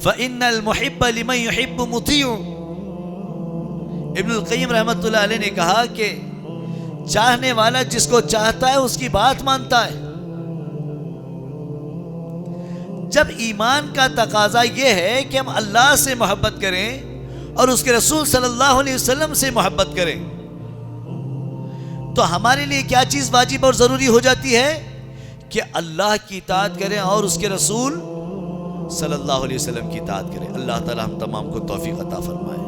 فَإِنَّ الْمُحِبَّ لِمَنْ يُحِبُّ مُطِيعٌ۔ ابن القیم رحمۃ اللہ علیہ نے کہا کہ چاہنے والا جس کو چاہتا ہے اس کی بات مانتا ہے۔ جب ایمان کا تقاضا یہ ہے کہ ہم اللہ سے محبت کریں اور اس کے رسول صلی اللہ علیہ وسلم سے محبت کریں، تو ہمارے لیے کیا چیز واجب اور ضروری ہو جاتی ہے کہ اللہ کی اطاعت کریں اور اس کے رسول صلی اللہ علیہ وسلم کی اطاعت کریں۔ اللہ تعالی ہم تمام کو توفیق عطا فرمائے۔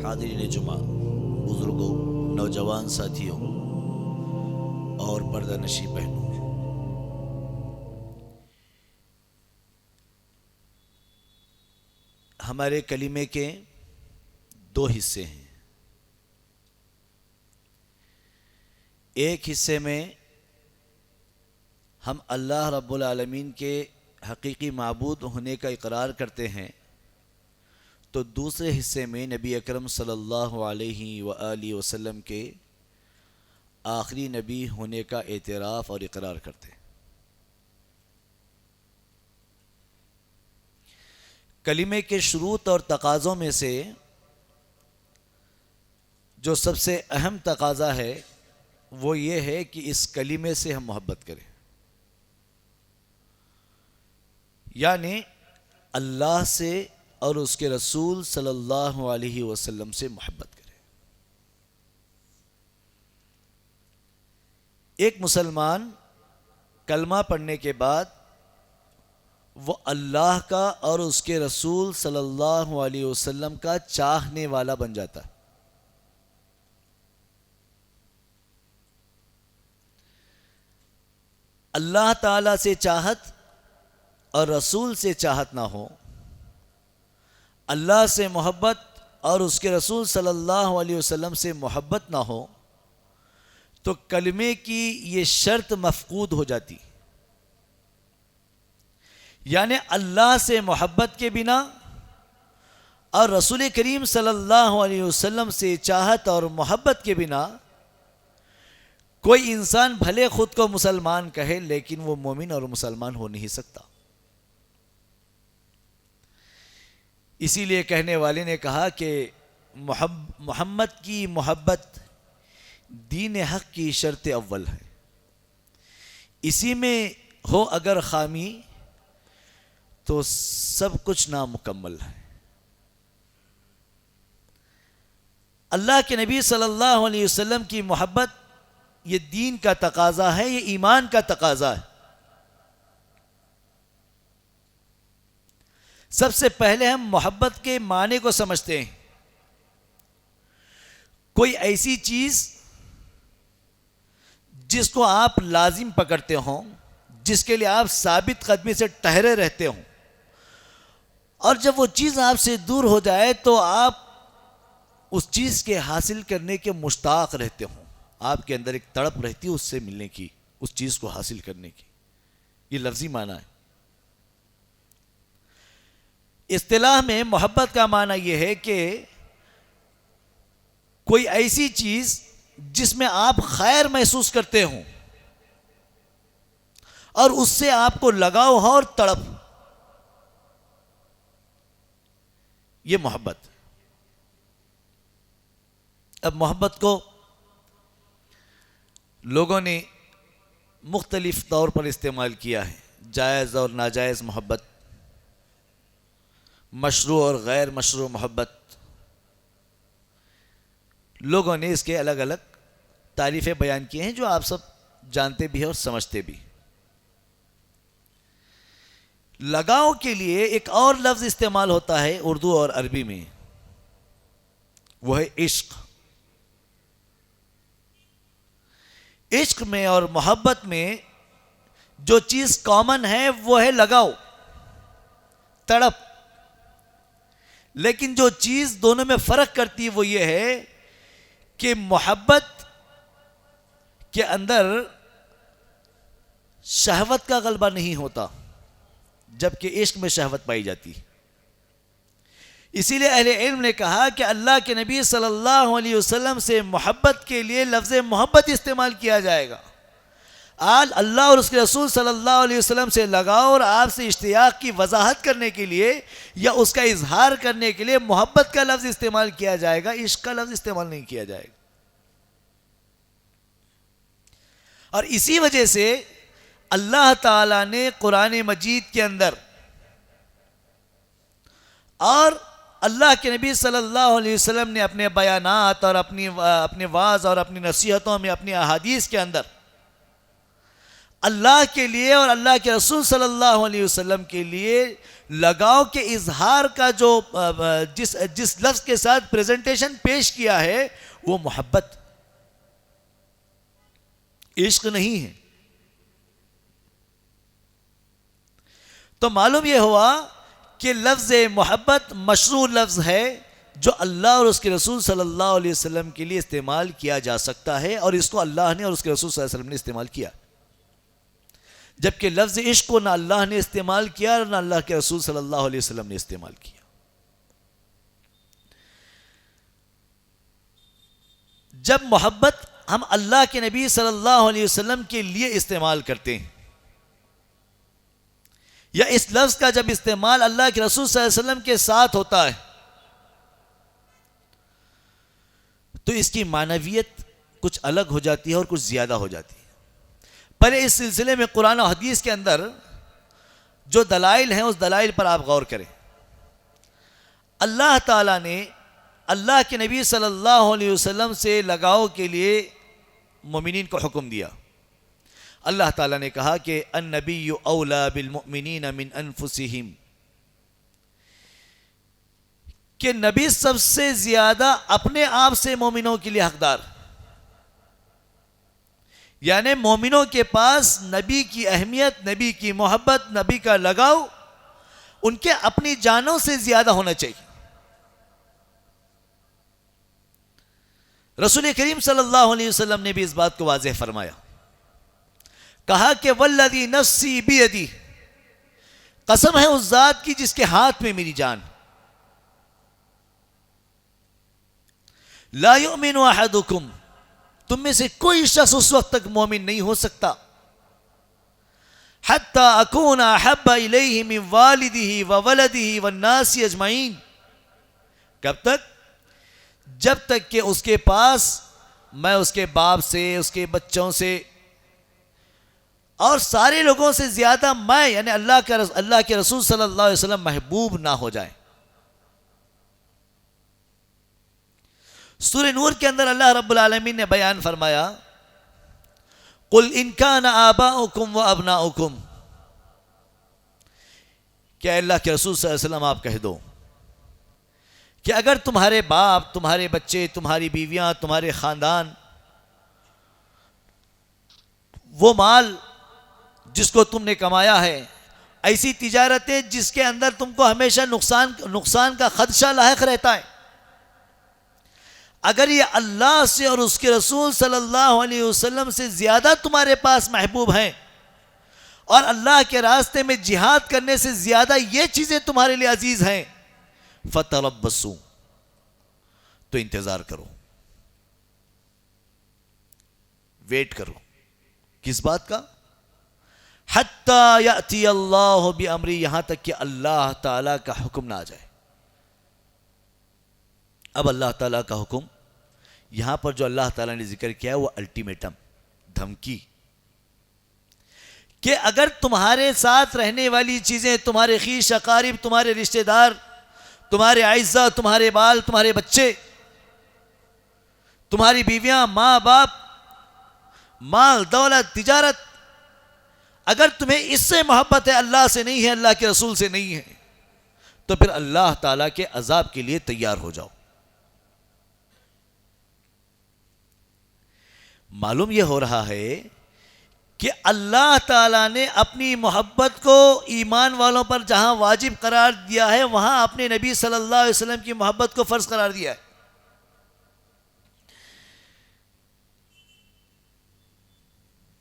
حاضرین جمعہ، بزرگوں، نوجوان ساتھیوں اور پردہ نشی بہنوں، ہمارے کلمے کے دو حصے ہیں۔ ایک حصے میں ہم اللہ رب العالمین کے حقیقی معبود ہونے کا اقرار کرتے ہیں، تو دوسرے حصے میں نبی اکرم صلی اللہ علیہ وآلہ وسلم کے آخری نبی ہونے کا اعتراف اور اقرار کرتے ہیں۔ کلمے کے شروط اور تقاضوں میں سے جو سب سے اہم تقاضا ہے وہ یہ ہے کہ اس کلمے سے ہم محبت کریں، یعنی اللہ سے اور اس کے رسول صلی اللہ علیہ وسلم سے محبت کریں۔ ایک مسلمان کلمہ پڑھنے کے بعد وہ اللہ کا اور اس کے رسول صلی اللہ علیہ وسلم کا چاہنے والا بن جاتا ہے۔ اللہ تعالی سے چاہت اور رسول سے چاہت نہ ہو، اللہ سے محبت اور اس کے رسول صلی اللہ علیہ وسلم سے محبت نہ ہو، تو کلمے کی یہ شرط مفقود ہو جاتی۔ یعنی اللہ سے محبت کے بنا اور رسول کریم صلی اللہ علیہ وسلم سے چاہت اور محبت کے بنا کوئی انسان بھلے خود کو مسلمان کہے لیکن وہ مومن اور مسلمان ہو نہیں سکتا۔ اسی لیے کہنے والے نے کہا کہ محمد کی محبت دین حق کی شرط اول ہے، اسی میں ہو اگر خامی تو سب کچھ نامکمل ہے۔ اللہ کے نبی صلی اللہ علیہ وسلم کی محبت یہ دین کا تقاضا ہے، یہ ایمان کا تقاضا ہے۔ سب سے پہلے ہم محبت کے معنی کو سمجھتے ہیں۔ کوئی ایسی چیز جس کو آپ لازم پکڑتے ہوں، جس کے لیے آپ ثابت قدمی سے ٹھہرے رہتے ہوں، اور جب وہ چیز آپ سے دور ہو جائے تو آپ اس چیز کے حاصل کرنے کے مشتاق رہتے ہوں، آپ کے اندر ایک تڑپ رہتی ہے اس سے ملنے کی، اس چیز کو حاصل کرنے کی۔ یہ لفظی معنی ہے۔ اصطلاح میں محبت کا معنی یہ ہے کہ کوئی ایسی چیز جس میں آپ خیر محسوس کرتے ہوں اور اس سے آپ کو لگاؤ ہو اور تڑپ، یہ محبت۔ اب محبت کو لوگوں نے مختلف طور پر استعمال کیا ہے، جائز اور ناجائز محبت، مشروع اور غیر مشروع محبت، لوگوں نے اس کے الگ الگ تعریفیں بیان کی ہیں جو آپ سب جانتے بھی ہیں اور سمجھتے بھی۔ لگاؤ کے لیے ایک اور لفظ استعمال ہوتا ہے اردو اور عربی میں، وہ ہے عشق۔ عشق میں اور محبت میں جو چیز کامن ہے وہ ہے لگاؤ، تڑپ، لیکن جو چیز دونوں میں فرق کرتی ہے وہ یہ ہے کہ محبت کے اندر شہوت کا غلبہ نہیں ہوتا، جبکہ عشق میں شہوت پائی جاتی ہے۔ اسی لیے اہل علم نے کہا کہ اللہ کے نبی صلی اللہ علیہ وسلم سے محبت کے لیے لفظ محبت استعمال کیا جائے گا. اللہ اور اس کے رسول صلی اللہ علیہ وسلم سے لگاؤ اور آپ سے اشتیاق کی وضاحت کرنے کے لیے یا اس کا اظہار کرنے کے لیے محبت کا لفظ استعمال کیا جائے گا, عشق کا لفظ استعمال نہیں کیا جائے گا. اور اسی وجہ سے اللہ تعالیٰ نے قرآن مجید کے اندر اور اللہ کے نبی صلی اللہ علیہ وسلم نے اپنے بیانات اور اپنے وعظ اور اپنی نصیحتوں میں, اپنی احادیث کے اندر اللہ کے لیے اور اللہ کے رسول صلی اللہ علیہ وسلم کے لیے لگاؤ کے اظہار کا جو جس لفظ کے ساتھ پریزنٹیشن پیش کیا ہے وہ محبت, عشق نہیں ہے. تو معلوم یہ ہوا کہ لفظ محبت مشروع لفظ ہے جو اللہ اور اس کے رسول صلی اللہ علیہ وسلم کے لیے استعمال کیا جا سکتا ہے, اور اس کو اللہ نے اور اس کے رسول صلی اللہ علیہ وسلم نے استعمال کیا. جبکہ لفظ عشق کو نہ اللہ نے استعمال کیا اور نہ اللہ کے رسول صلی اللہ علیہ وسلم نے استعمال کیا. جب محبت ہم اللہ کے نبی صلی اللہ علیہ وسلم کے لیے استعمال کرتے ہیں یا اس لفظ کا جب استعمال اللہ کے رسول صلی اللہ علیہ وسلم کے ساتھ ہوتا ہے تو اس کی معنویت کچھ الگ ہو جاتی ہے اور کچھ زیادہ ہو جاتی ہے. پہلے اس سلسلے میں قرآن و حدیث کے اندر جو دلائل ہیں اس دلائل پر آپ غور کریں. اللہ تعالیٰ نے اللہ کے نبی صلی اللہ علیہ وسلم سے لگاؤ کے لیے مومنین کو حکم دیا. اللہ تعالیٰ نے کہا کہ النبی اولا بالمؤمنین من انفسہم, کہ نبی سب سے زیادہ اپنے آپ سے مومنوں کے لیے حقدار. یعنی مومنوں کے پاس نبی کی اہمیت, نبی کی محبت, نبی کا لگاؤ ان کے اپنی جانوں سے زیادہ ہونا چاہیے. رسول کریم صلی اللہ علیہ وسلم نے بھی اس بات کو واضح فرمایا. کہا کہ والذی نفسی بیدی, قسم ہے اس ذات کی جس کے ہاتھ میں میری جان, لا یؤمن احدکم, تم میں سے کوئی شخص اس وقت تک مومن نہیں ہو سکتا, حتی اکون احب الیہ من والدہ وولدہ والناس اجمعین, کب تک؟ جب تک کہ اس کے پاس میں اس کے باپ سے, اس کے بچوں سے اور سارے لوگوں سے زیادہ میں یعنی اللہ کے رسول صلی اللہ علیہ وسلم محبوب نہ ہو جائیں. سورہ نور کے اندر اللہ رب العالمین نے بیان فرمایا قل ان کان آباؤکم و ابناؤکم, کہ اللہ کے رسول صلی اللہ علیہ وسلم آپ کہہ دو کہ اگر تمہارے باپ, تمہارے بچے, تمہاری بیویاں, تمہارے خاندان, وہ مال جس کو تم نے کمایا ہے, ایسی تجارتیں جس کے اندر تم کو ہمیشہ نقصان کا خدشہ لاحق رہتا ہے, اگر یہ اللہ سے اور اس کے رسول صلی اللہ علیہ وسلم سے زیادہ تمہارے پاس محبوب ہیں اور اللہ کے راستے میں جہاد کرنے سے زیادہ یہ چیزیں تمہارے لیے عزیز ہیں, فتربصوا, تو انتظار کرو, ویٹ کرو. کس بات کا؟ حتی یأتی اللہ بامری, یہاں تک کہ اللہ تعالیٰ کا حکم نہ آ جائے. اب اللہ تعالیٰ کا حکم یہاں پر جو اللہ تعالیٰ نے ذکر کیا ہے وہ الٹیمیٹم, دھمکی, کہ اگر تمہارے ساتھ رہنے والی چیزیں, تمہارے خیش اقارب, تمہارے رشتہ دار, تمہارے اعزا, تمہارے بال, تمہارے بچے, تمہاری بیویاں, ماں باپ, مال دولت, تجارت, اگر تمہیں اس سے محبت ہے, اللہ سے نہیں ہے, اللہ کے رسول سے نہیں ہے, تو پھر اللہ تعالیٰ کے عذاب کے لیے تیار ہو جاؤ. معلوم یہ ہو رہا ہے کہ اللہ تعالیٰ نے اپنی محبت کو ایمان والوں پر جہاں واجب قرار دیا ہے وہاں اپنے نبی صلی اللہ علیہ وسلم کی محبت کو فرض قرار دیا ہے.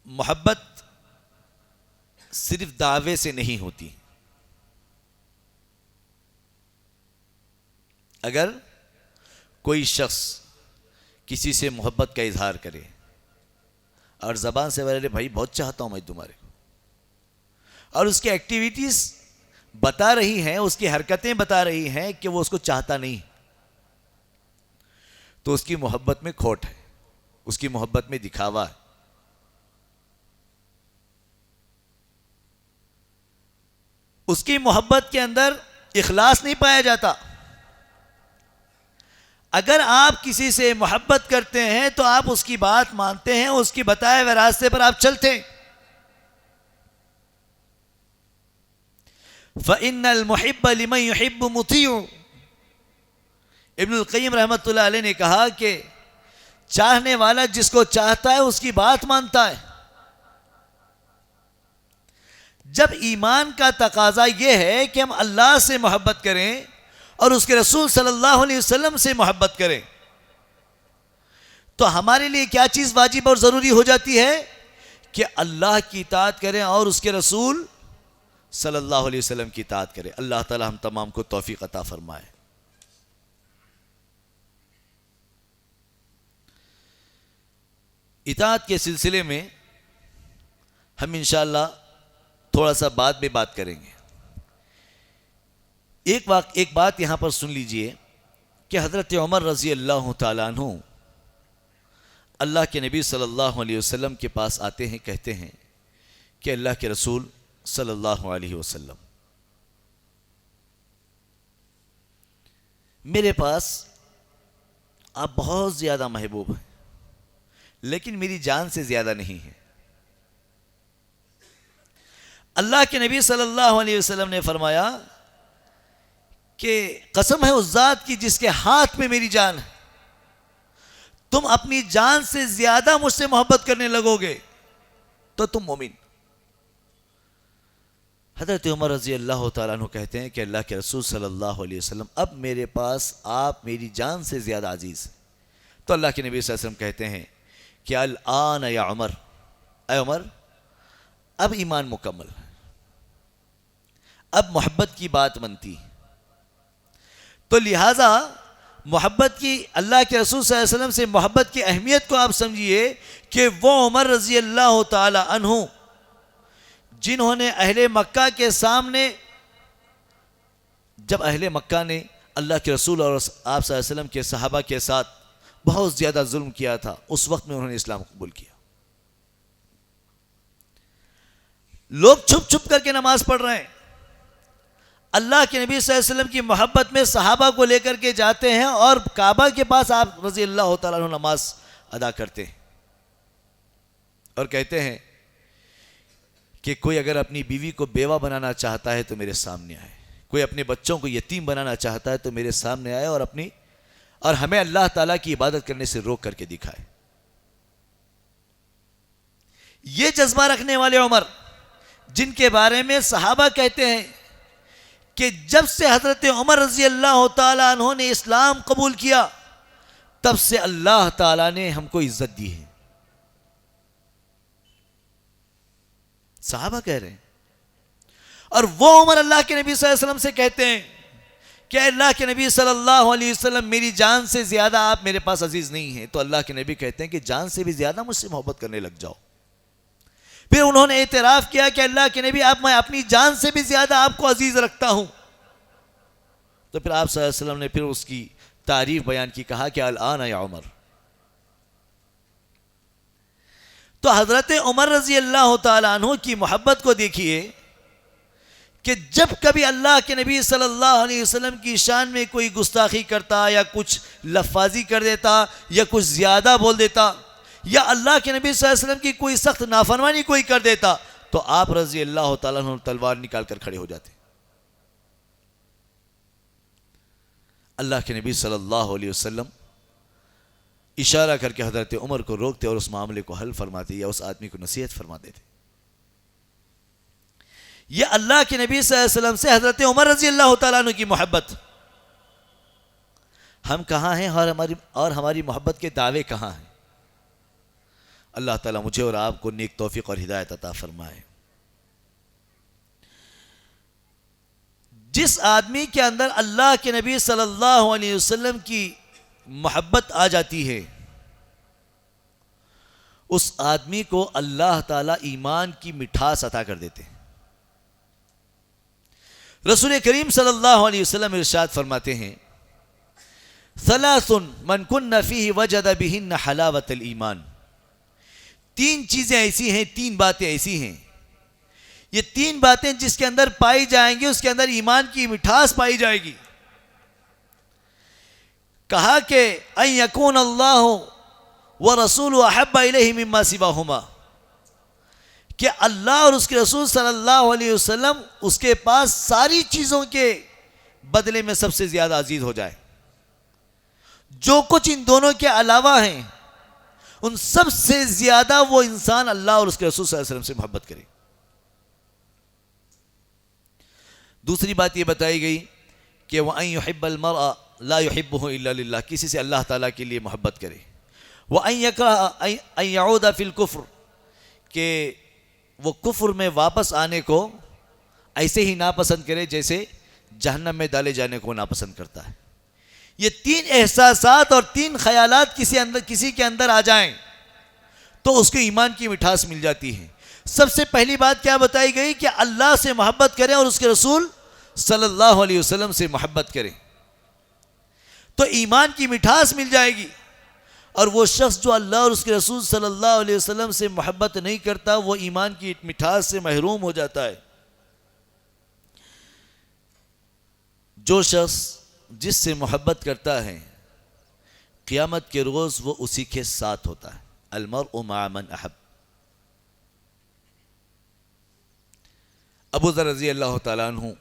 محبت صرف دعوے سے نہیں ہوتی, اگر کوئی شخص کسی سے محبت کا اظہار کرے اور زبان سے بولے بھائی بہت چاہتا ہوں میں تمہارے کو، اور اس کی ایکٹیویٹیز بتا رہی ہیں، اس کی حرکتیں بتا رہی ہیں کہ وہ اس کو چاہتا نہیں، تو اس کی محبت میں کھوٹ ہے، اس کی محبت میں دکھاوا ہے۔ اس کی محبت کے اندر اخلاص نہیں پایا جاتا۔ اگر آپ کسی سے محبت کرتے ہیں تو آپ اس کی بات مانتے ہیں، اس کی بتائے ہوئے راستے پر آپ چلتے ہیں۔ فَإِنَّ الْمُحِبَّ لِمَنْ يُحِبُّ مُطِيعٌ۔ ابن القیم رحمۃ اللہ علیہ نے کہا کہ چاہنے والا جس کو چاہتا ہے اس کی بات مانتا ہے۔ جب ایمان کا تقاضا یہ ہے کہ ہم اللہ سے محبت کریں اور اس کے رسول صلی اللہ علیہ وسلم سے محبت کریں، تو ہمارے لیے کیا چیز واجب اور ضروری ہو جاتی ہے کہ اللہ کی اطاعت کریں اور اس کے رسول صلی اللہ علیہ وسلم کی اطاعت کریں۔ اللہ تعالی ہم تمام کو توفیق عطا فرمائے۔ اطاعت کے سلسلے میں ہم انشاءاللہ تھوڑا سا بعد میں بات کریں گے۔ ایک بات یہاں پر سن لیجئے کہ حضرت عمر رضی اللہ تعالیٰ عنہ اللہ کے نبی صلی اللہ علیہ وسلم کے پاس آتے ہیں، کہتے ہیں کہ اللہ کے رسول صلی اللہ علیہ وسلم، میرے پاس آپ بہت زیادہ محبوب ہیں لیکن میری جان سے زیادہ نہیں ہے۔ اللہ کے نبی صلی اللہ علیہ وسلم نے فرمایا کہ قسم ہے اس ذات کی جس کے ہاتھ میں میری جان ہے، تم اپنی جان سے زیادہ مجھ سے محبت کرنے لگو گے تو تم مومن۔ حضرت عمر رضی اللہ تعالیٰ عنہ کہتے ہیں کہ اللہ کے رسول صلی اللہ علیہ وسلم، اب میرے پاس آپ میری جان سے زیادہ عزیز ہیں۔ تو اللہ کے نبی صلی اللہ علیہ وسلم کہتے ہیں کہ الآن یا عمر، اے عمر اب ایمان مکمل ہے، اب محبت کی بات بنتی۔ تو لہٰذا محبت کی، اللہ کے رسول صلی اللہ علیہ وسلم سے محبت کی اہمیت کو آپ سمجھیے کہ وہ عمر رضی اللہ تعالی عنہ جنہوں نے اہل مکہ کے سامنے، جب اہل مکہ نے اللہ کے رسول اور آپ صلی اللہ علیہ وسلم کے صحابہ کے ساتھ بہت زیادہ ظلم کیا تھا، اس وقت میں انہوں نے اسلام قبول کیا۔ لوگ چھپ چھپ کر کے نماز پڑھ رہے ہیں، اللہ کے نبی صلی اللہ علیہ وسلم کی محبت میں صحابہ کو لے کر کے جاتے ہیں اور کعبہ کے پاس آپ رضی اللہ تعالیٰ عنہ نماز ادا کرتے ہیں اور کہتے ہیں کہ کوئی اگر اپنی بیوی کو بیوہ بنانا چاہتا ہے تو میرے سامنے آئے، کوئی اپنے بچوں کو یتیم بنانا چاہتا ہے تو میرے سامنے آئے اور ہمیں اللہ تعالیٰ کی عبادت کرنے سے روک کر کے دکھائے۔ یہ جذبہ رکھنے والے عمر، جن کے بارے میں صحابہ کہتے ہیں کہ جب سے حضرت عمر رضی اللہ تعالیٰ عنہ نے اسلام قبول کیا تب سے اللہ تعالیٰ نے ہم کو عزت دی ہے، صحابہ کہہ رہے ہیں۔ اور وہ عمر اللہ کے نبی صلی اللہ علیہ وسلم سے کہتے ہیں کہ اللہ کے نبی صلی اللہ علیہ وسلم میری جان سے زیادہ آپ میرے پاس عزیز نہیں ہیں۔ تو اللہ کے نبی کہتے ہیں کہ جان سے بھی زیادہ مجھ سے محبت کرنے لگ جاؤ۔ پھر انہوں نے اعتراف کیا کہ اللہ کے نبی میں اپنی جان سے بھی زیادہ آپ کو عزیز رکھتا ہوں۔ تو پھر آپ صلی اللہ علیہ وسلم نے پھر اس کی تعریف بیان کی، کہا کہ الآن یا عمر۔ تو حضرت عمر رضی اللہ تعالیٰ عنہ کی محبت کو دیکھیے کہ جب کبھی اللہ کے نبی صلی اللہ علیہ وسلم کی شان میں کوئی گستاخی کرتا یا کچھ لفاظی کر دیتا یا کچھ زیادہ بول دیتا یا اللہ کے نبی صلی اللہ علیہ وسلم کی کوئی سخت نافرمانی کوئی کر دیتا تو آپ رضی اللہ تعالیٰ عنہ تلوار نکال کر کھڑے ہو جاتے۔ اللہ کے نبی صلی اللہ علیہ وسلم اشارہ کر کے حضرت عمر کو روکتے اور اس معاملے کو حل فرماتے یا اس آدمی کو نصیحت فرماتے تھے۔ یہ اللہ کے نبی صلی اللہ علیہ وسلم سے حضرت عمر رضی اللہ تعالیٰ عنہ کی محبت۔ ہم کہاں ہیں اور ہماری محبت کے دعوے کہاں ہیں؟ اللہ تعالیٰ مجھے اور آپ کو نیک توفیق اور ہدایت عطا فرمائے۔ جس آدمی کے اندر اللہ کے نبی صلی اللہ علیہ وسلم کی محبت آ جاتی ہے اس آدمی کو اللہ تعالیٰ ایمان کی مٹھاس عطا کر دیتے ہیں۔ رسول کریم صلی اللہ علیہ وسلم ارشاد فرماتے ہیں ثلاث من کن فیہ وجد بہن حلاوت الایمان، تین چیزیں ایسی ہیں، تین باتیں ایسی ہیں، یہ تین باتیں جس کے اندر پائی جائیں گی اس کے اندر ایمان کی مٹھاس پائی جائے گی۔ کہا کہ ان یکون اللہ ورسول احب الیہ مما سواہما، کہ اللہ اور اس کے رسول صلی اللہ علیہ وسلم اس کے پاس ساری چیزوں کے بدلے میں سب سے زیادہ عزیز ہو جائے، جو کچھ ان دونوں کے علاوہ ہیں ان سب سے زیادہ وہ انسان اللہ اور اس کے رسول صلی اللہ علیہ وسلم سے محبت کرے۔ دوسری بات یہ بتائی گئی کہ وَأَن يُحِبَّ الْمَرْءَ لَا يُحِبُّهُ إِلَّا لِلَّهِ، کسی سے اللہ تعالیٰ کے لیے محبت کرے۔ وَأَن يَكْرَهَ أَن يَعُودَ فِي الْكُفْرِ، کہ وہ کفر میں واپس آنے کو ایسے ہی ناپسند کرے جیسے جہنم میں ڈالے جانے کو ناپسند کرتا ہے۔ یہ تین احساسات اور تین خیالات کسی کے اندر آ جائیں تو اس کو ایمان کی مٹھاس مل جاتی ہے۔ سب سے پہلی بات کیا بتائی گئی کہ اللہ سے محبت کریں اور اس کے رسول صلی اللہ علیہ وسلم سے محبت کریں تو ایمان کی مٹھاس مل جائے گی، اور وہ شخص جو اللہ اور اس کے رسول صلی اللہ علیہ وسلم سے محبت نہیں کرتا وہ ایمان کی مٹھاس سے محروم ہو جاتا ہے۔ جو شخص جس سے محبت کرتا ہے قیامت کے روز وہ اسی کے ساتھ ہوتا ہے، المرء مع من احب۔ ابو ذر رضی اللہ تعالیٰ عنہ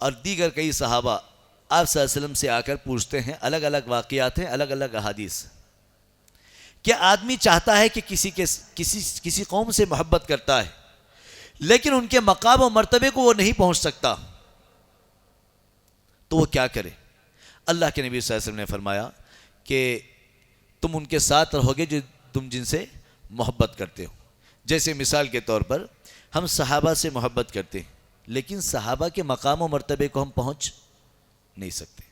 اور دیگر کئی صحابہ آپ صلی اللہ علیہ وسلم سے آ کر پوچھتے ہیں، الگ الگ واقعات ہیں، الگ الگ احادیث، کہ آدمی چاہتا ہے کہ کسی قوم سے محبت کرتا ہے لیکن ان کے مقام و مرتبے کو وہ نہیں پہنچ سکتا تو وہ کیا کرے؟ اللہ کے نبی صلی اللہ علیہ وسلم نے فرمایا کہ تم ان کے ساتھ رہو گے جو تم جن سے محبت کرتے ہو۔ جیسے مثال کے طور پر ہم صحابہ سے محبت کرتے ہیں لیکن صحابہ کے مقام و مرتبے کو ہم پہنچ نہیں سکتے،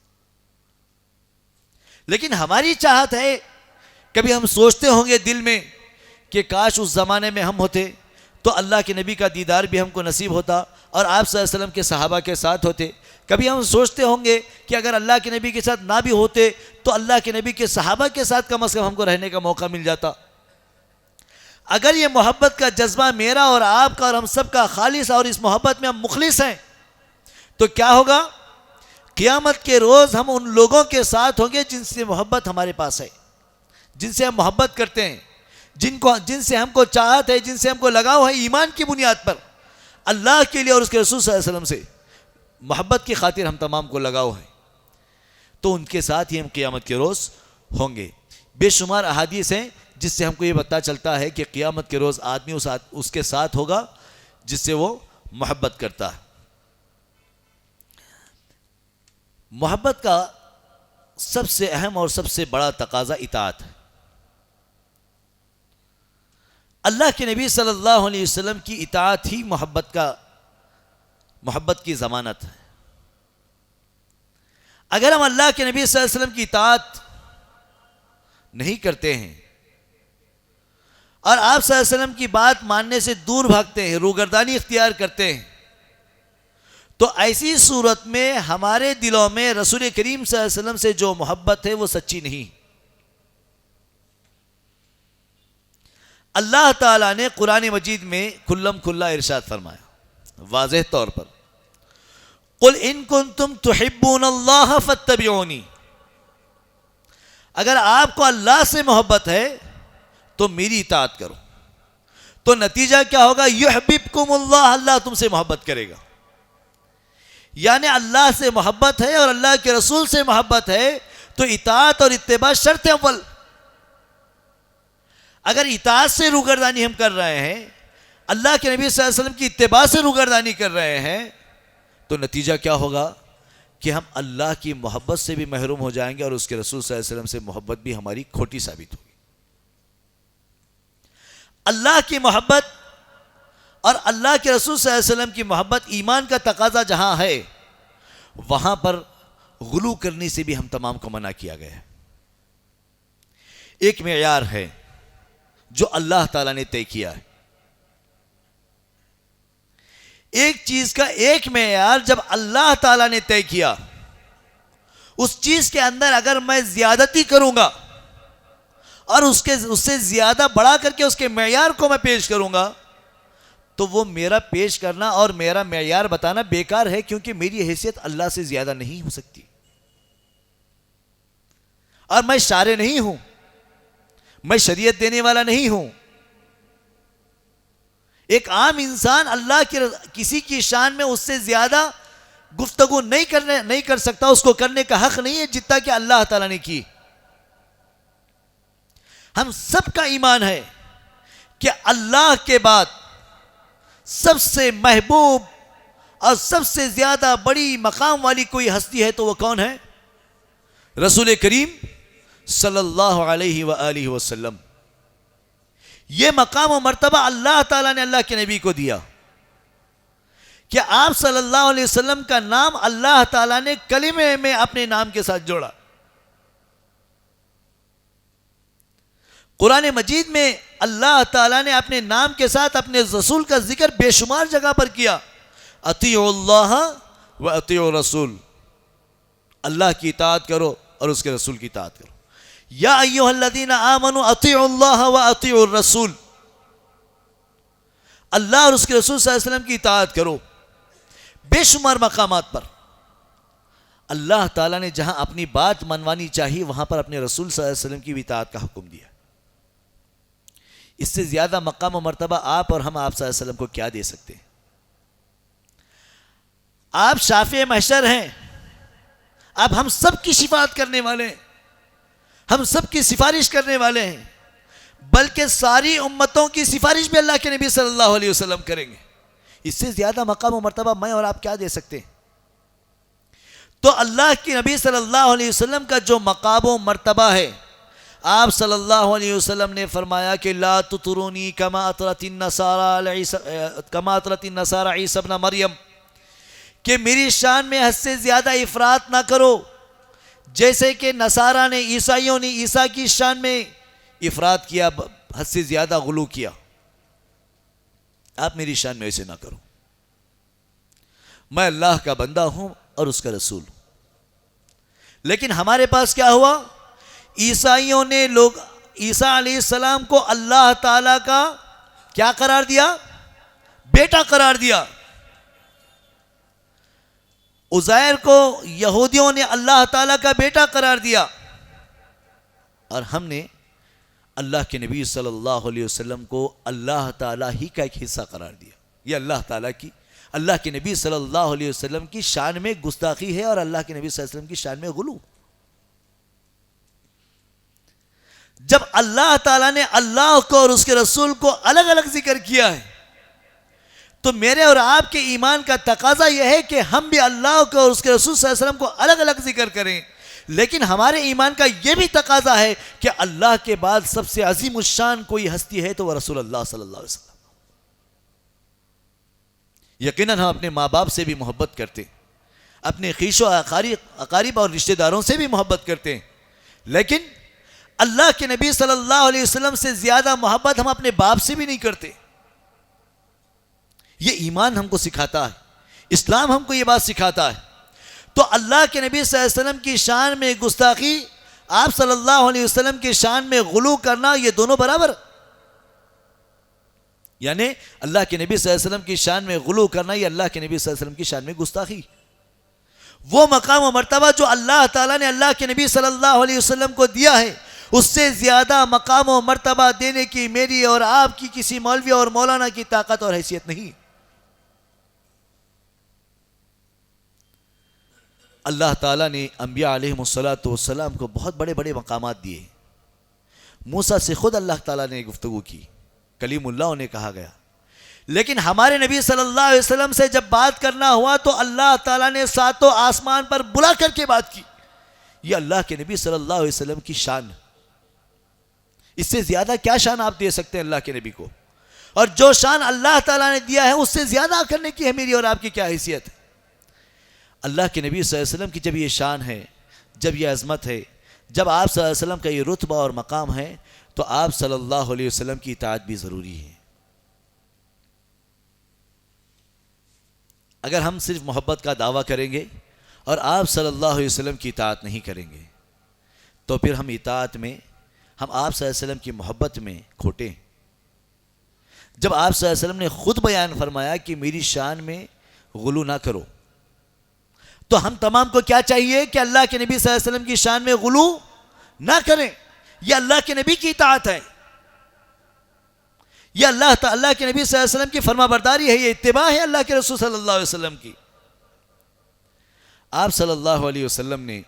لیکن ہماری چاہت ہے، کبھی ہم سوچتے ہوں گے دل میں کہ کاش اس زمانے میں ہم ہوتے تو اللہ کے نبی کا دیدار بھی ہم کو نصیب ہوتا اور آپ صلی اللہ علیہ وسلم کے صحابہ کے ساتھ ہوتے۔ کبھی ہم سوچتے ہوں گے کہ اگر اللہ کے نبی کے ساتھ نہ بھی ہوتے تو اللہ کے نبی کے صحابہ کے ساتھ کم از کم ہم کو رہنے کا موقع مل جاتا۔ اگر یہ محبت کا جذبہ میرا اور آپ کا اور ہم سب کا خالص اور اس محبت میں ہم مخلص ہیں تو کیا ہوگا؟ قیامت کے روز ہم ان لوگوں کے ساتھ ہوں گے جن سے محبت ہمارے پاس ہے، جن سے ہم محبت کرتے ہیں، جن سے ہم کو چاہت ہے، جن سے ہم کو لگاؤ ہے ایمان کی بنیاد پر، اللہ کے لیے اور اس کے رسول صلی اللہ علیہ وسلم سے محبت کی خاطر ہم تمام کو لگاؤ ہے، تو ان کے ساتھ ہی ہم قیامت کے روز ہوں گے۔ بے شمار احادیث ہیں جس سے ہم کو یہ پتہ چلتا ہے کہ قیامت کے روز آدمی اس کے ساتھ ہوگا جس سے وہ محبت کرتا ہے۔ محبت کا سب سے اہم اور سب سے بڑا تقاضا اطاعت ہے۔ اللہ کے نبی صلی اللہ علیہ وسلم کی اطاعت ہی محبت کی ضمانت ہے۔ اگر ہم اللہ کے نبی صلی اللہ علیہ وسلم کی اطاعت نہیں کرتے ہیں اور آپ صلی اللہ علیہ وسلم کی بات ماننے سے دور بھاگتے ہیں، روگردانی اختیار کرتے ہیں، تو ایسی صورت میں ہمارے دلوں میں رسول کریم صلی اللہ علیہ وسلم سے جو محبت ہے وہ سچی نہیں۔ اللہ تعالیٰ نے قرآن مجید میں کھلم کھلا ارشاد فرمایا واضح طور پر، قل ان کنتم تحبون اللہ فاتبعونی، اگر آپ کو اللہ سے محبت ہے تو میری اطاعت کرو، تو نتیجہ کیا ہوگا؟ یحببکم اللہ، اللہ تم سے محبت کرے گا۔ یعنی اللہ سے محبت ہے اور اللہ کے رسول سے محبت ہے تو اطاعت اور اتباع شرط اول۔ اگر اطاعت سے روگردانی ہم کر رہے ہیں، اللہ کے نبی صلی اللہ علیہ وسلم کی اتباع سے روگردانی کر رہے ہیں، تو نتیجہ کیا ہوگا کہ ہم اللہ کی محبت سے بھی محروم ہو جائیں گے اور اس کے رسول صلی اللہ علیہ وسلم سے محبت بھی ہماری کھوٹی ثابت ہوگی۔ اللہ کی محبت اور اللہ کے رسول صلی اللہ علیہ وسلم کی محبت ایمان کا تقاضا جہاں ہے، وہاں پر غلو کرنے سے بھی ہم تمام کو منع کیا گیا ہے. ایک معیار ہے جو اللہ تعالیٰ نے طے کیا ہے. ایک چیز کا ایک معیار جب اللہ تعالیٰ نے طے کیا, اس چیز کے اندر اگر میں زیادتی کروں گا اور اس سے زیادہ بڑھا کر کے اس کے معیار کو میں پیش کروں گا, تو وہ میرا پیش کرنا اور میرا معیار بتانا بیکار ہے, کیونکہ میری حیثیت اللہ سے زیادہ نہیں ہو سکتی, اور میں شارع نہیں ہوں, میں شریعت دینے والا نہیں ہوں. ایک عام انسان اللہ کی کسی کی شان میں اس سے زیادہ گفتگو نہیں کر سکتا, اس کو کرنے کا حق نہیں ہے جتنا کہ اللہ تعالیٰ نے کی. ہم سب کا ایمان ہے کہ اللہ کے بعد سب سے محبوب اور سب سے زیادہ بڑی مقام والی کوئی ہستی ہے تو وہ کون ہے؟ رسول کریم صلی اللہ علیہ وآلہ وسلم. یہ مقام و مرتبہ اللہ تعالیٰ نے اللہ کے نبی کو دیا کہ آپ صلی اللہ علیہ وسلم کا نام اللہ تعالیٰ نے کلمے میں اپنے نام کے ساتھ جوڑا. قرآن مجید میں اللہ تعالیٰ نے اپنے نام کے ساتھ اپنے رسول کا ذکر بے شمار جگہ پر کیا. اطیعوا اللہ و اطیعوا الرسول, اللہ کی اطاعت کرو اور اس کے رسول کی اطاعت کرو. یا ایھا الذین آمنوا اطیعوا اللہ و اطیعوا الرسول, اللہ اور اس کے رسول صلی اللہ علیہ وسلم کی اطاعت کرو. بے شمار مقامات پر اللہ تعالیٰ نے جہاں اپنی بات منوانی چاہیے وہاں پر اپنے رسول صلی اللہ علیہ وسلم کی اطاعت کا حکم دیا. اس سے زیادہ مقام و مرتبہ آپ اور ہم آپ صلی اللہ علیہ وسلم کو کیا دے سکتے ہیں؟ آپ شافع محشر ہیں, آپ ہم سب کی شفاعت کرنے والے ہیں, ہم سب کی سفارش کرنے والے ہیں, بلکہ ساری امتوں کی سفارش بھی اللہ کے نبی صلی اللہ علیہ وسلم کریں گے. اس سے زیادہ مقام و مرتبہ میں اور آپ کیا دے سکتے ہیں؟ تو اللہ کے نبی صلی اللہ علیہ وسلم کا جو مقام و مرتبہ ہے, آپ صلی اللہ علیہ وسلم نے فرمایا کہ لا تطرونی کما اطرت النصارى عیسی ابن مریم, کہ میری شان میں حد سے زیادہ افراط نہ کرو, جیسے کہ نصارہ نے, عیسائیوں نے عیسیٰ کی شان میں افراط کیا, حد سے زیادہ غلو کیا. آپ میری شان میں ایسے نہ کرو. میں اللہ کا بندہ ہوں اور اس کا رسول ہوں. لیکن ہمارے پاس کیا ہوا؟ عیسائیوں نے عیسیٰ علیہ السلام کو اللہ تعالیٰ کا کیا قرار دیا؟ بیٹا قرار دیا. عزیر کو یہودیوں نے اللہ تعالیٰ کا بیٹا قرار دیا, اور ہم نے اللہ کے نبی صلی اللہ علیہ وسلم کو اللہ تعالیٰ ہی کا ایک حصہ قرار دیا. یہ اللہ کے نبی صلی اللہ علیہ وسلم کی شان میں گستاخی ہے, اور اللہ کے نبی صلی اللہ علیہ وسلم کی شان میں غلو. جب اللہ تعالیٰ نے اللہ کو اور اس کے رسول کو الگ الگ ذکر کیا ہے, تو میرے اور آپ کے ایمان کا تقاضا یہ ہے کہ ہم بھی اللہ کو اور اس کے رسول صلی اللہ علیہ وسلم کو الگ الگ ذکر کریں. لیکن ہمارے ایمان کا یہ بھی تقاضا ہے کہ اللہ کے بعد سب سے عظیم الشان کوئی ہستی ہے تو وہ رسول اللہ صلی اللہ علیہ وسلم. یقیناً ہم اپنے ماں باپ سے بھی محبت کرتے ہیں, اپنے خویش و اقارب اور رشتہ داروں سے بھی محبت کرتے ہیں, لیکن اللہ کے نبی صلی اللہ علیہ وسلم سے زیادہ محبت ہم اپنے باپ سے بھی نہیں کرتے. یہ ایمان ہم کو سکھاتا ہے, اسلام ہم کو یہ بات سکھاتا ہے. تو اللہ کے نبی صلی اللہ علیہ وسلم کی شان میں گستاخی, آپ صلی اللہ علیہ وسلم کی شان میں غلو کرنا, یہ دونوں برابر. یعنی اللہ کے نبی صلی اللہ علیہ وسلم کی شان میں غلو کرنا, یہ اللہ کے نبی صلی اللہ علیہ وسلم کی شان میں گستاخی. وہ مقام و مرتبہ جو اللہ تعالیٰ نے اللہ کے نبی صلی اللہ علیہ وسلم کو دیا ہے, اس سے زیادہ مقام و مرتبہ دینے کی میری اور آپ کی کسی مولوی اور مولانا کی طاقت اور حیثیت نہیں. اللہ تعالیٰ نے انبیاء علیہم الصلوۃ کو بہت بڑے بڑے مقامات دیے. موسیٰ سے خود اللہ تعالیٰ نے گفتگو کی, کلیم اللہ انہیں کہا گیا. لیکن ہمارے نبی صلی اللہ علیہ وسلم سے جب بات کرنا ہوا تو اللہ تعالیٰ نے ساتوں آسمان پر بلا کر کے بات کی. یہ اللہ کے نبی صلی اللہ علیہ وسلم کی شان. اس سے زیادہ کیا شان آپ دے سکتے ہیں اللہ کے نبی کو؟ اور جو شان اللہ تعالیٰ نے دیا ہے اس سے زیادہ کرنے کی ہے میری اور آپ کی کیا حیثیت ہے؟ اللہ کے نبی صلی اللہ علیہ وسلم کی جب یہ شان ہے، جب یہ عظمت ہے، جب آپ صلی اللہ علیہ وسلم کا یہ رتبہ اور مقام ہے، تو آپ صلی اللہ علیہ وسلم کی اطاعت بھی ضروری ہے۔ اگر ہم صرف محبت کا دعویٰ کریں گے اور آپ صلی اللہ علیہ وسلم کی اطاعت نہیں کریں گے تو پھر ہم اطاعت میں، ہم آپ صلی اللہ علیہ وسلم کی محبت میں کھوٹے ہیں۔ جب آپ صلی اللہ علیہ وسلم نے خود بیان فرمایا کہ میری شان میں غلو نہ کرو، تو ہم تمام کو کیا چاہیے کہ اللہ کے نبی صلی اللہ علیہ وسلم کی شان میں غلو نہ کریں۔ یہ اللہ کے نبی کی اطاعت ہے، یہ اللہ کے نبی صلی اللہ علیہ وسلم کی فرما برداری ہے، یہ اتباع ہے اللہ کے رسول صلی اللہ علیہ وسلم کی۔ آپ صلی اللہ علیہ وسلم نے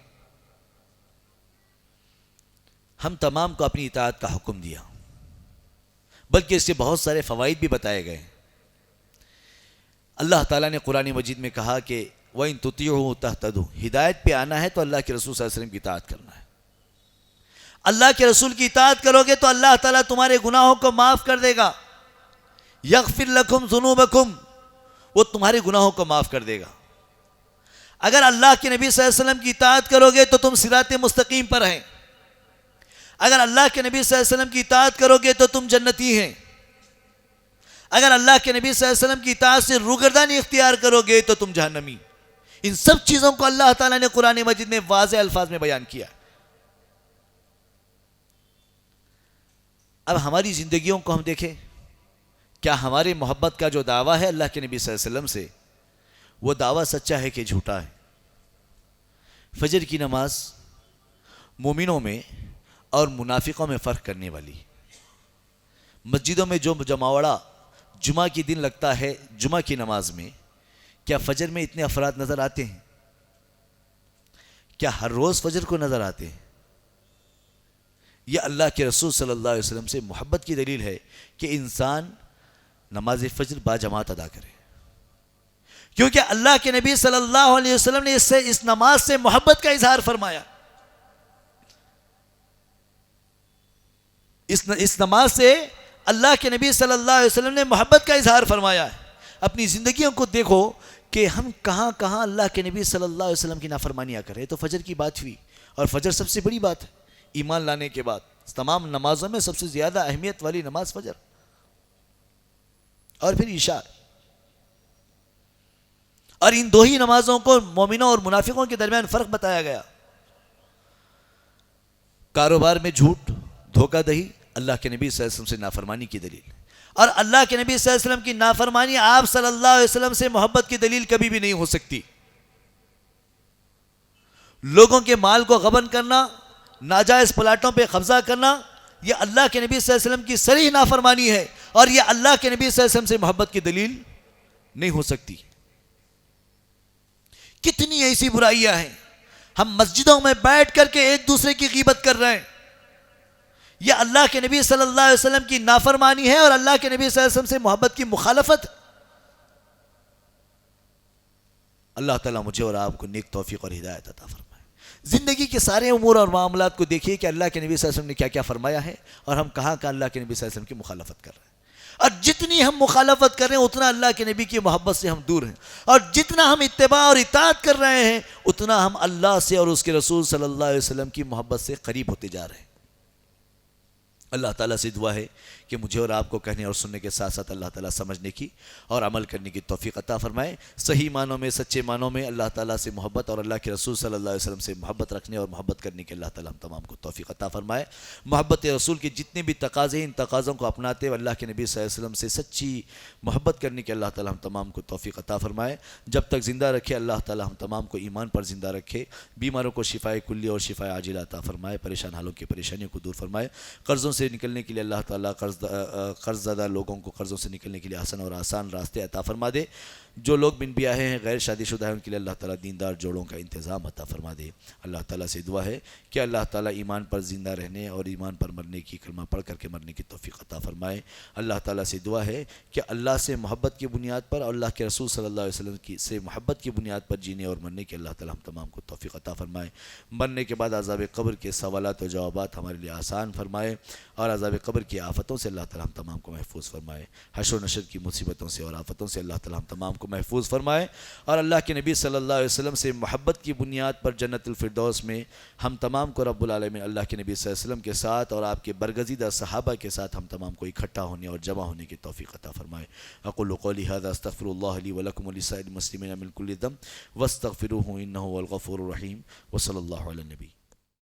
ہم تمام کو اپنی اطاعت کا حکم دیا، بلکہ اس سے بہت سارے فوائد بھی بتائے گئے۔ اللہ تعالیٰ نے قرآن مجید میں کہا کہ وَإِن تُطِيعُوهُ تَهْتَدُوا، ہدایت پہ آنا ہے تو اللہ کے رسول صلی اللہ علیہ وسلم کی اطاعت کرنا ہے۔ اللہ کے رسول کی اطاعت کرو گے تو اللہ تعالیٰ تمہارے گناہوں کو معاف کر دے گا، یغفر لکم ذنوبکم، وہ تمہارے گناہوں کو معاف کر دے گا۔ اگر اللہ کے نبی صلی اللہ علیہ وسلم کی اطاعت کرو گے تو تم صراط مستقیم پر ہیں، اگر اللہ کے نبی صلی اللہ علیہ وسلم کی اطاعت کرو گے تو تم جنتی ہیں، اگر اللہ کے نبی صلی اللہ علیہ وسلم کی اطاعت سے روگردانی اختیار کرو گے تو تم جہنمی۔ ان سب چیزوں کو اللہ تعالیٰ نے قرآن مجید میں واضح الفاظ میں بیان کیا۔ اب ہماری زندگیوں کو ہم دیکھیں، کیا ہمارے محبت کا جو دعویٰ ہے اللہ کے نبی صلی اللہ علیہ وسلم سے، وہ دعویٰ سچا ہے کہ جھوٹا ہے؟ فجر کی نماز مومنوں میں اور منافقوں میں فرق کرنے والی۔ مسجدوں میں جو جماوڑا جمعہ کی دن لگتا ہے، جمعہ کی نماز میں، کیا فجر میں اتنے افراد نظر آتے ہیں؟ کیا ہر روز فجر کو نظر آتے ہیں؟ یہ اللہ کے رسول صلی اللہ علیہ وسلم سے محبت کی دلیل ہے کہ انسان نماز فجر با جماعت ادا کرے، کیونکہ اللہ کے نبی صلی اللہ علیہ وسلم نے اس نماز سے محبت کا اظہار فرمایا۔ اس نماز سے اللہ کے نبی صلی اللہ علیہ وسلم نے محبت کا اظہار فرمایا ہے۔ اپنی زندگیوں کو دیکھو کہ ہم کہاں کہاں اللہ کے نبی صلی اللہ علیہ وسلم کی نافرمانیاں کریں۔ تو فجر کی بات ہوئی، اور فجر سب سے بڑی بات ہے ایمان لانے کے بعد، تمام نمازوں میں سب سے زیادہ اہمیت والی نماز فجر، اور پھر عشاء۔ اور ان دو ہی نمازوں کو مومنوں اور منافقوں کے درمیان فرق بتایا گیا۔ کاروبار میں جھوٹ، دھوکہ دہی اللہ کے نبی صلی اللہ علیہ وسلم سے نافرمانی کی دلیل، اور اللہ کے نبی صلی اللہ علیہ وسلم کی نافرمانی آپ صلی اللہ علیہ وسلم سے محبت کی دلیل کبھی بھی نہیں ہو سکتی۔ لوگوں کے مال کو غبن کرنا، ناجائز پلاٹوں پہ قبضہ کرنا، یہ اللہ کے نبی صلی اللہ علیہ وسلم کی صریح نافرمانی ہے، اور یہ اللہ کے نبی صلی اللہ علیہ وسلم سے محبت کی دلیل نہیں ہو سکتی۔ کتنی ایسی برائیاں ہیں، ہم مسجدوں میں بیٹھ کر کے ایک دوسرے کی غیبت کر رہے ہیں، یہ اللہ کے نبی صلی اللہ علیہ وسلم کی نافرمانی ہے اور اللہ کے نبی صلی اللہ علیہ وسلم سے محبت کی مخالفت۔ اللہ تعالیٰ مجھے اور آپ کو نیک توفیق اور ہدایت عطا فرمائے۔ زندگی کے سارے امور اور معاملات کو دیکھیے کہ اللہ کے نبی صلی اللہ علیہ وسلم نے کیا کیا فرمایا ہے، اور ہم کہاں کہاں اللہ کے نبی صلی اللہ علیہ وسلم کی مخالفت کر رہے ہیں۔ اور جتنی ہم مخالفت کر رہے ہیں اتنا اللہ کے نبی کی محبت سے ہم دور ہیں، اور جتنا ہم اتباع اور اطاعت کر رہے ہیں اتنا ہم اللہ سے اور اس کے رسول صلی اللہ علیہ وسلم کی محبت سے قریب ہوتے جا رہے ہیں۔ اللہ تعالیٰ سے دعا ہے کہ مجھے اور آپ کو کہنے اور سننے کے ساتھ ساتھ اللہ تعالیٰ سمجھنے کی اور عمل کرنے کی توفیق عطا فرمائے۔ صحیح معنوں میں، سچے معنوں میں اللہ تعالیٰ سے محبت اور اللہ کے رسول صلی اللہ علیہ وسلم سے محبت رکھنے اور محبت کرنے کے اللہ تعالیٰ ہم تمام کو توفیق عطا فرمائے۔ محبت رسول کے جتنے بھی تقاضے ہیں، ان تقاضوں کو اپناتے ہوئے اللہ کے نبی صلی اللہ علیہ وسلم سے سچی محبت کرنے کے اللہ تعالیٰ ہم تمام کو توفیق عطا فرمائے۔ جب تک زندہ رکھے اللہ تعالیٰ ہم تمام کو ایمان پر زندہ رکھے، بیماروں کو شفائے کلی اور شفائے عاجلہ عطا فرمائے، پریشان حالوں کی پریشانیوں کو دور فرمائے، قرضوں سے نکلنے کے لیے اللہ تعالیٰ قرض زدہ لوگوں کو قرضوں سے نکلنے کے لیے حسن اور آسان راستے عطا فرما دے۔ جو لوگ بن بیاہے ہیں، غیر شادی شدہ ہیں، ان کے لیے اللہ تعالیٰ دیندار جوڑوں کا انتظام عطا فرما دے۔ اللہ تعالیٰ سے دعا ہے کہ اللہ تعالیٰ ایمان پر زندہ رہنے اور ایمان پر مرنے کی، کلمہ پڑھ کر کے مرنے کی توفیق عطا فرمائے۔ اللہ تعالیٰ سے دعا ہے کہ اللہ سے محبت کی بنیاد پر اور اللہ کے رسول صلی اللہ علیہ وسلم کی سے محبت کی بنیاد پر جینے اور مرنے کی اللہ تعالیٰ ہم تمام کو توفیق عطا فرمائے۔ مرنے کے بعد عذاب قبر کے سوالات و جوابات ہمارے لیے آسان فرمائے، اور عذاب قبر کی آفتوں سے اللہ تعالیٰ ہم تمام کو محفوظ فرمائے۔ حشر و نشر کی مصیبتوں سے اور آفتوں سے اللہ تعالیٰ ہم تمام کو محفوظ فرمائے، اور اللہ کے نبی صلی اللہ علیہ وسلم سے محبت کی بنیاد پر جنت الفردوس میں ہم تمام کو رب العالمین اللہ کے نبی صلی اللہ علیہ وسلم کے ساتھ اور آپ کے برگزیدہ صحابہ کے ساتھ ہم تمام کو اکٹھا ہونے اور جمع ہونے کی توفیق عطا فرمائے۔ اقول قولی ھذا استغفر اللہ لی ولکم ولسائر المسلمین من کل ذنب واستغفروہ انہ هو الغفور الرحیم، وصلی اللہ علی النبی۔